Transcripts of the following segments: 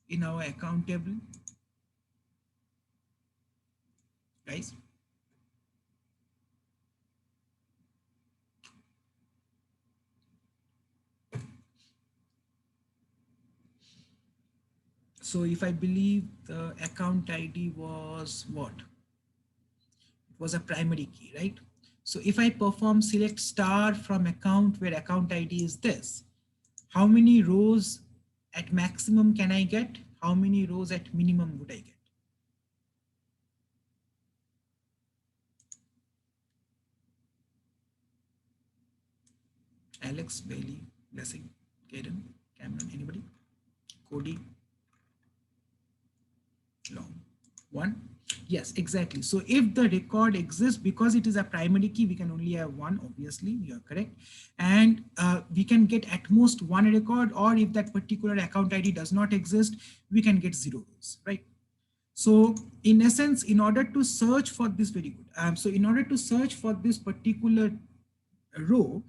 in our account table, guys? So if I believe the account ID was what? It was a primary key, right? So if I perform select star from account where account ID is this, how many rows at maximum can I get? How many rows at minimum would I get? Alex, Bailey, Blessing, Kaden, Cameron, anybody? Cody, Long. One. Yes, exactly. So if the record exists, because it is a primary key, we can only have one, obviously, you're correct. And we can get at most one record, or if that particular account ID does not exist, we can get 0 rows, right? So in essence, in order to search for this, very good. So in order to search for this particular row,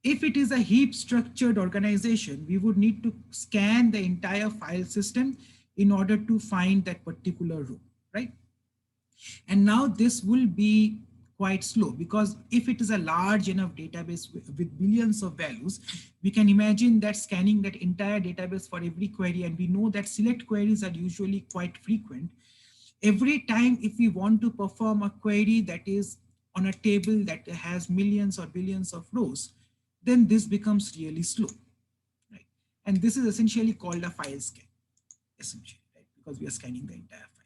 if it is a heap structured organization, we would need to scan the entire file system in order to find that particular row, right? And now this will be quite slow, because if it is a large enough database with billions of values, we can imagine that scanning that entire database for every query, and we know that select queries are usually quite frequent. Every time if we want to perform a query that is on a table that has millions or billions of rows, then this becomes really slow, right? And this is essentially called a file scan, essentially, right? Because we are scanning the entire file.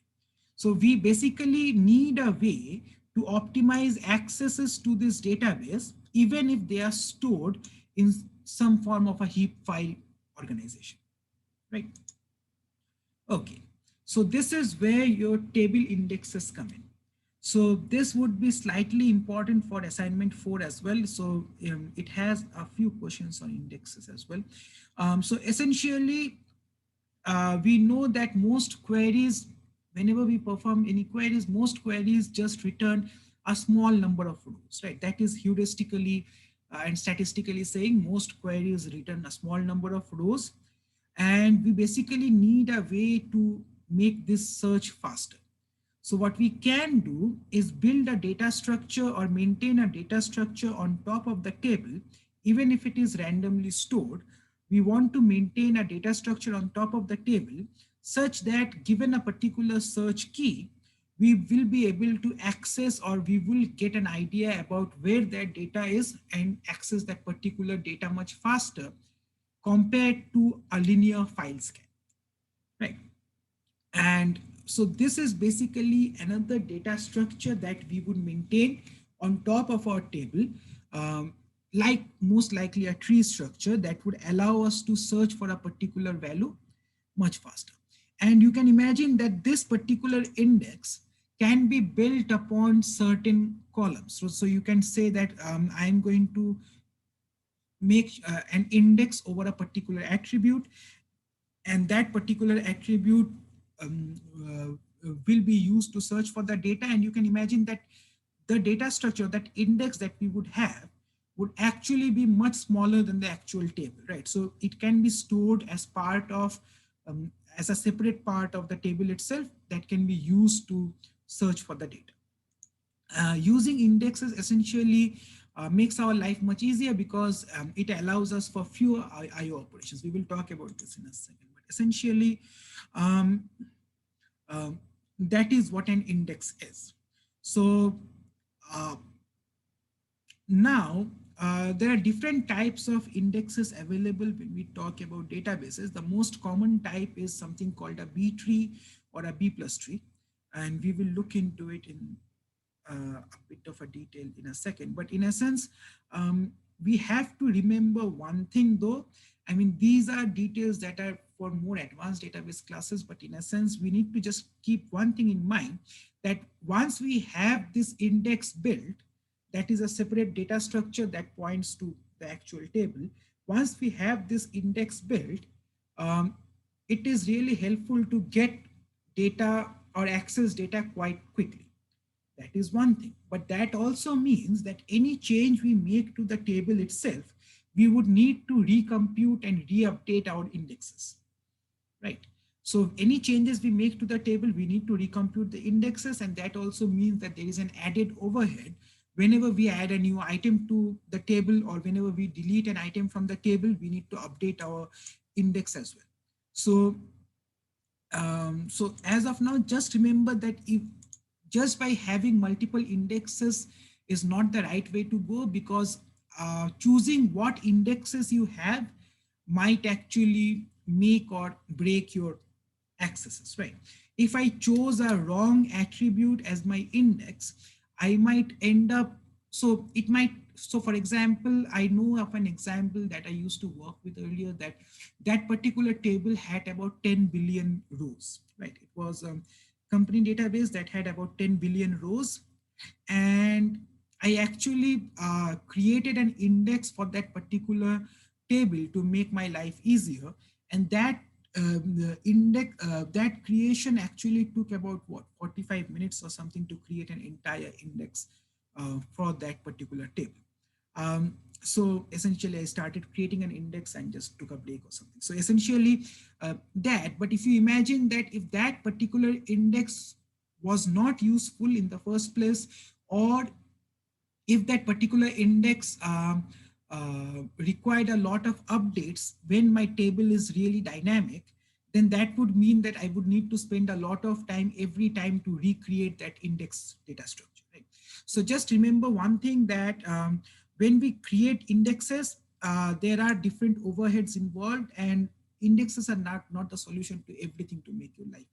So we basically need a way to optimize accesses to this database, even if they are stored in some form of a heap file organization, right? Okay, so this is where your table indexes come in. So this would be slightly important for assignment 4 as well. So it has a few questions on indexes as well. So essentially, we know that most queries, whenever we perform any queries, most queries just return a small number of rows, right? That is heuristically and statistically saying most queries return a small number of rows. And we basically need a way to make this search faster. So what we can do is build a data structure or maintain a data structure on top of the table, even if it is randomly stored. We want to maintain a data structure on top of the table such that given a particular search key, we will be able to access, or we will get an idea about where that data is and access that particular data much faster compared to a linear file scan, right? And so this is basically another data structure that we would maintain on top of our table, like most likely a tree structure that would allow us to search for a particular value much faster. And you can imagine that this particular index can be built upon certain columns. So you can say that I'm going to make an index over a particular attribute, and that particular attribute will be used to search for the data. And you can imagine that the data structure, that index that we would have, would actually be much smaller than the actual table, right? So it can be stored as part of, as a separate part of the table itself that can be used to search for the data. Using indexes essentially makes our life much easier, because it allows us for fewer IO operations. We will talk about this in a second, but essentially um, that is what an index is. So uh, now there are different types of indexes available when we talk about databases. The most common type is something called a B tree or a B plus tree, and we will look into it in a bit of a detail in a second. But in essence, we have to remember one thing though. I mean, these are details that are for more advanced database classes, but in essence, we need to just keep one thing in mind, that once we have this index built, that is a separate data structure that points to the actual table. Once we have this index built, um, it is really helpful to get data or access data quite quickly. That is one thing. But that also means that any change we make to the table itself, we would need to recompute and re-update our indexes, right? So any changes we make to the table, we need to recompute the indexes, and that also means that there is an added overhead whenever we add a new item to the table, or whenever we delete an item from the table, we need to update our index as well. So so as of now, just remember that if just by having multiple indexes is not the right way to go, because choosing what indexes you have might actually make or break your accesses, right? If I chose a wrong attribute as my index, I might end up, so it might, so for example, I know of an example that I used to work with earlier, that that particular table had about 10 billion rows, right? It was a company database that had about 10 billion rows. And I actually created an index for that particular table to make my life easier. And that the index, that creation actually took about what, 45 minutes or something to create an entire index for that particular table. So essentially I started creating an index and just took a break or something. So essentially that, but if you imagine that if that particular index was not useful in the first place, or if that particular index required a lot of updates when my table is really dynamic, then that would mean that I would need to spend a lot of time every time to recreate that index data structure, right? So just remember one thing, that when we create indexes, there are different overheads involved, and indexes are not the solution to everything to make your life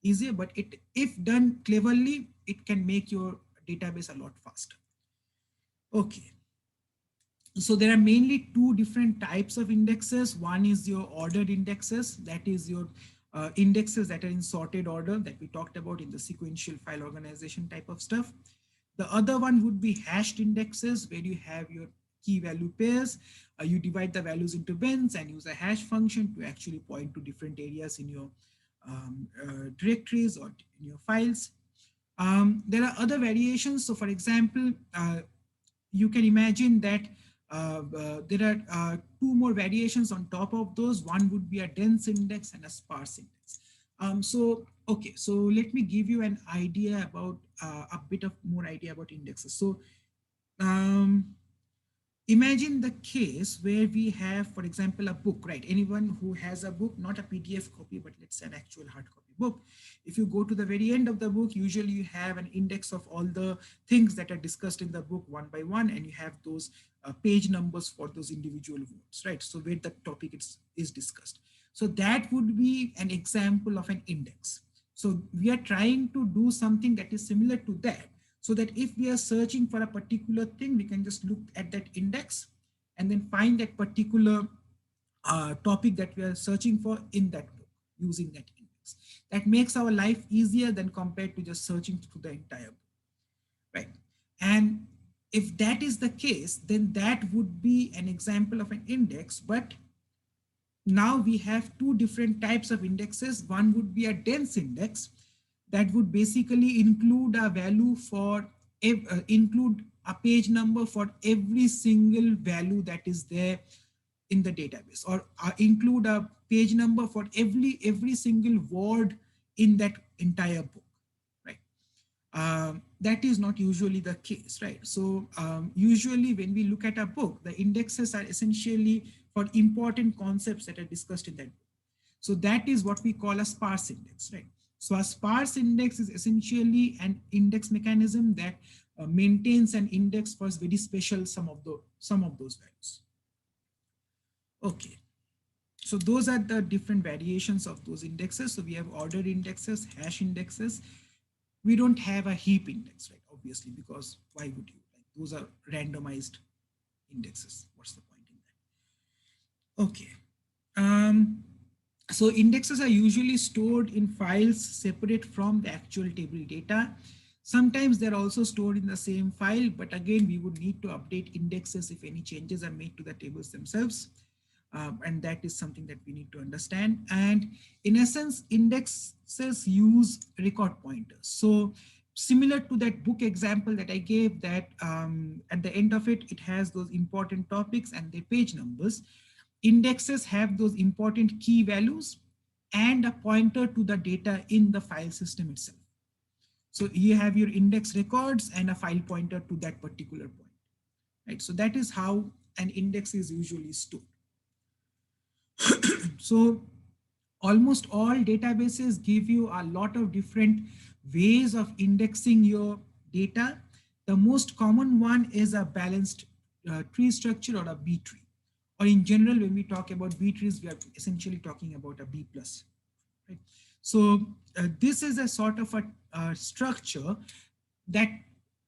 easier, but it, if done cleverly, it can make your database a lot faster. Okay, so there are mainly two different types of indexes. One is your ordered indexes, that is your indexes that are in sorted order that we talked about in the sequential file organization type of stuff. The other one would be hashed indexes, where you have your key value pairs. You divide the values into bins and use a hash function to actually point to different areas in your directories or in your files. There are other variations. So for example, you can imagine that there are two more variations on top of those. One would be a dense index and a sparse index. Okay, so let me give you an idea about a bit of more idea about indexes. So um, imagine the case where we have, for example, a book, right? Anyone who has a book, not a PDF copy, but let's say an actual hard copy book. If you go to the very end of the book, usually you have an index of all the things that are discussed in the book one by one, and you have those page numbers for those individual words, right? So where the topic is discussed. So that would be an example of an index. So we are trying to do something that is similar to that, so that if we are searching for a particular thing, we can just look at that index and then find that particular topic that we are searching for in that book using that index. That makes our life easier than compared to just searching through the entire book, right? And if that is the case, then that would be an example of an index. But now we have two different types of indexes. One would be a dense index that would basically include a value for include a page number for every single value that is there in the database, or include a page number for every single word in that entire book, right? That is not usually the case, right? So usually when we look at a book, the indexes are essentially for important concepts that are discussed in that book. So that is what we call a sparse index, right? So a sparse index is essentially an index mechanism that maintains an index for very special some of those values. Okay, so those are the different variations of those indexes. So we have ordered indexes, hash indexes. We don't have a heap index, right? Obviously, because why would you? Like, those are randomized indexes. What's the point in that? Okay. So indexes are usually stored in files separate from the actual table data. Sometimes they're also stored in the same file, but again, we would need to update indexes if any changes are made to the tables themselves. And that is something that we need to understand. And in essence, indexes use record pointers. So similar to that book example that I gave, that at the end of it, it has those important topics and their page numbers. Indexes have those important key values, and a pointer to the data in the file system itself. So you have your index records and a file pointer to that particular point, right? So that is how an index is usually stored. So almost all databases give you a lot of different ways of indexing your data. The most common one is a balanced tree structure or a B tree. Or in general, when we talk about B trees, we are essentially talking about a B plus. Right? So this is a sort of a structure that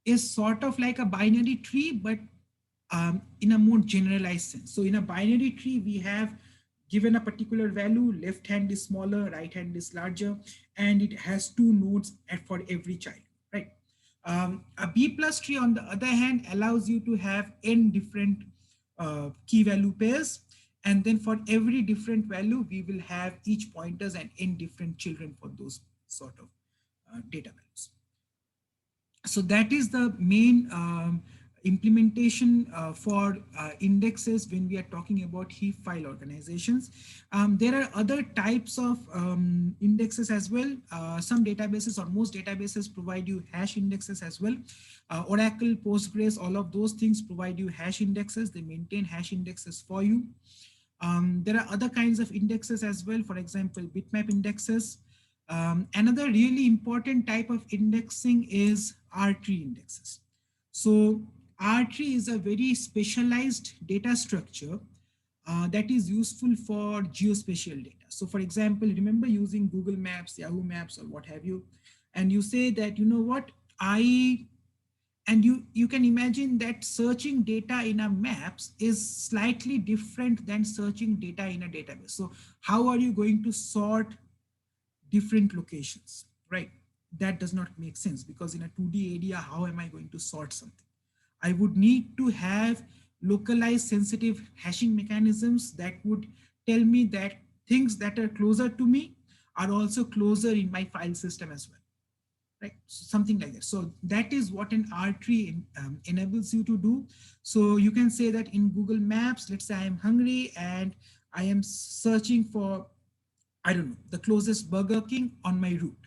is sort of like a binary tree, but in a more generalized sense. So in a binary tree, we have given a particular value, left hand is smaller, right hand is larger, and it has two nodes for every child, right? A B plus tree, on the other hand, allows you to have n different key value pairs. And then for every different value, we will have each pointers and n different children for those sort of data values. So that is the main implementation for indexes when we are talking about heap file organizations. There are other types of indexes as well. Some databases or most databases provide you hash indexes as well. Oracle, Postgres, all of those things provide you hash indexes. They maintain hash indexes for you. There are other kinds of indexes as well. For example, bitmap indexes. Another really important type of indexing is R-tree indexes. So R-tree is a very specialized data structure that is useful for geospatial data. So for example, remember using Google Maps, Yahoo Maps, or what have you, and you say that, you know what, and you can imagine that searching data in a maps is slightly different than searching data in a database. So how are you going to sort different locations, right? That does not make sense, because in a 2D area, how am I going to sort something? I would need to have localized sensitive hashing mechanisms that would tell me that things that are closer to me are also closer in my file system as well, right? So something like that. So that is what an R tree enables you to do. So you can say that in Google Maps, let's say I am hungry and I am searching for, I don't know, the closest Burger King on my route.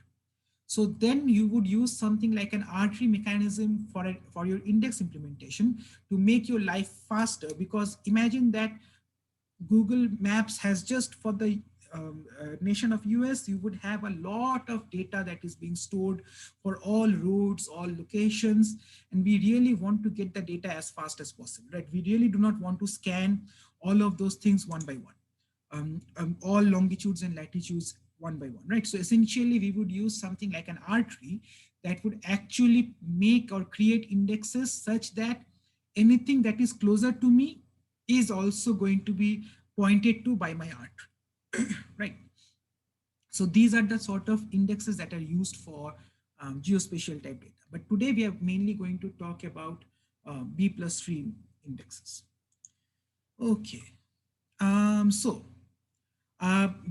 So then you would use something like an R-tree mechanism for your index implementation to make your life faster. Because imagine that Google Maps has just for the nation of US, you would have a lot of data that is being stored for all roads, all locations, and we really want to get the data as fast as possible, right? We really do not want to scan all of those things one by one. All longitudes and latitudes one by one, right? So essentially, we would use something like an R tree that would actually make or create indexes such that anything that is closer to me is also going to be pointed to by my R tree, right? So these are the sort of indexes that are used for geospatial type data. But today we are mainly going to talk about B plus tree indexes. Okay. So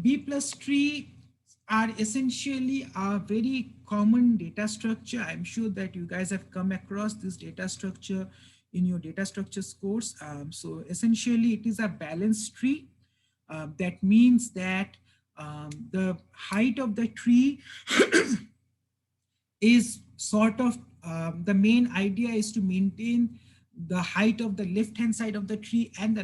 B plus tree are essentially a very common data structure. I'm sure that you guys have come across this data structure in your data structures course. So essentially it is a balanced tree. That means that the height of the tree is sort of the main idea is to maintain the height of the left hand side of the tree and the